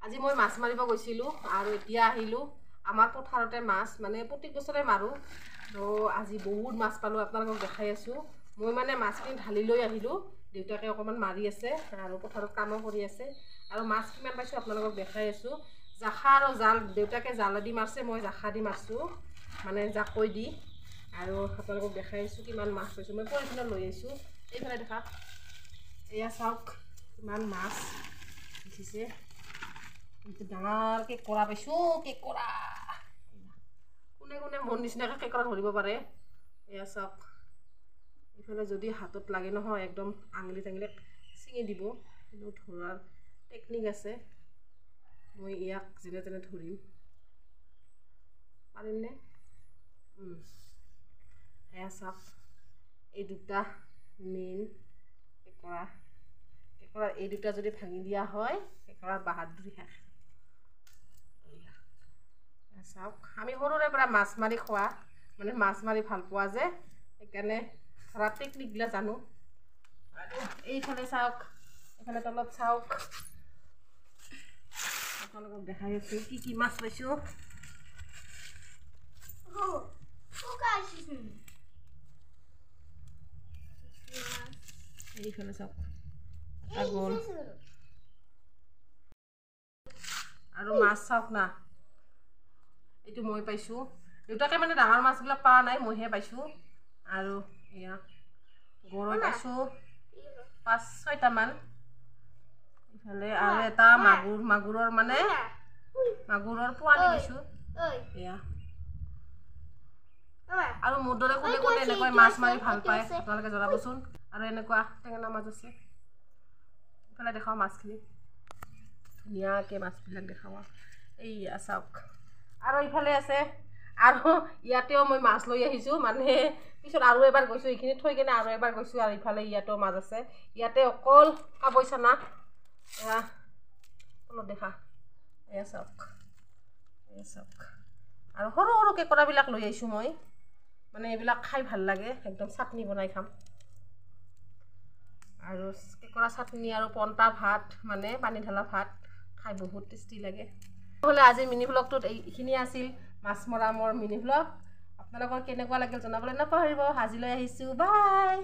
আজি মই মাছ মাৰিব গৈছিলোঁ আৰু এতিয়া আহিলোঁ আমাৰ পথাৰতে মাছ মানে প্ৰত্যেক বছৰে মাৰোঁ তো আজি বহুত মাছ পালোঁ আপোনালোকক দেখাই আছোঁ মই মানে মাছখিনি ঢালি লৈ আহিলোঁ দেউতাকে অকণমান মাৰি আছে আৰু পথাৰত কামো কৰি আছে আৰু মাছ কিমান পাইছোঁ আপোনালোকক দেখাই আছোঁ জাখা আৰু জাল দেউতাকে জালেদি মাৰিছে মই জাখা দি মাৰিছোঁ মানে জাকৈ দি আৰু আপোনালোকক দেখাই আছোঁ কিমান মাছ পাইছোঁ মই পলিথিনত লৈ আহিছোঁ এইফালে দেখা এয়া চাওক কিমান মাছ উঠিছে ডাঙৰ কেঁকোৰা পাইছোঁ কেঁকোৰা কোনে কোনে মোৰ নিচিনাকৈ কেঁকোৰা ধৰিব পাৰে এয়া চাওক এইফালে যদি হাতত লাগে নহয় একদম আঙুলি চাঙুলি ছিঙি দিব কিন্তু ধৰাৰ টেকনিক আছে মই ইয়াক যেনে তেনে ধৰিম পাৰিমনে এয়া চাওক এই দুটা মেইন কেঁকোৰাৰ এই দুটা যদি ভাঙি দিয়া হয় কেঁকোৰাৰ বাহাদুৰি শেষ চাওক আমি সৰুৰে পৰা মাছ মাৰি খোৱা মানে মাছ মাৰি ভাল পোৱা যে সেইকাৰণে ধৰা টেকনিকবিলাক জানো আৰু এইফালে চাওক এইফালে তলত চাওক আপোনালোকক দেখাই আছোঁ কি কি মাছ পাইছোঁ এইফালে চাওক এটা গ'ল আৰু মাছ চাওক না এইটো মই পাইছোঁ দেউতাকে মানে ডাঙৰ মাছবিলাক পোৱা নাই মইহে পাইছোঁ আৰু এয়া গৰৈ পাইছোঁ 5-6টামান ইফালে আৰু এটা মাগুৰৰ মানে মাগুৰৰ পোৱালি পাইছোঁ এয়া আৰু মোৰ দৰে কোনে কোনে এনেকৈ মাছ মাৰি ভাল পায় আপোনালোকে জনাবচোন আৰু এনেকুৱা টেঙেনা মাছ আছে ইফালে দেখাওঁ মাছখিনি ধুনীয়াকৈ মাছবিলাক দেখাওঁ এইয়া চাওক আৰু ইফালে আছে আৰু ইয়াতেও মই মাছ লৈ আহিছোঁ মানে পিছত আৰু এবাৰ গৈছোঁ এইখিনি থৈ কিনে আৰু এবাৰ গৈছোঁ আৰু ইফালে ইয়াতেও মাছ আছে ইয়াতে অকল কাবৈ চানা এয়া তলত দেখা এয়া চাওক আৰু সৰু সৰু কেঁকোৰাবিলাক লৈ আহিছোঁ মই মানে এইবিলাক খাই ভাল লাগে একদম চাটনি বনাই খাম আৰু কেঁকোৰা চাটনি আৰু পন্তা ভাত মানে পানী ঢালা ভাত খাই বহুত টেষ্টি লাগে নহ'লে আজি মিনি ভ্লগটোত এইখিনিয়ে আছিল মাছ মৰা মোৰ মিনি ভ্লগ আপোনালোকৰ কেনেকুৱা লাগিল জনাবলৈ নাপাহৰিব আজিলৈ আহিছোঁ বাই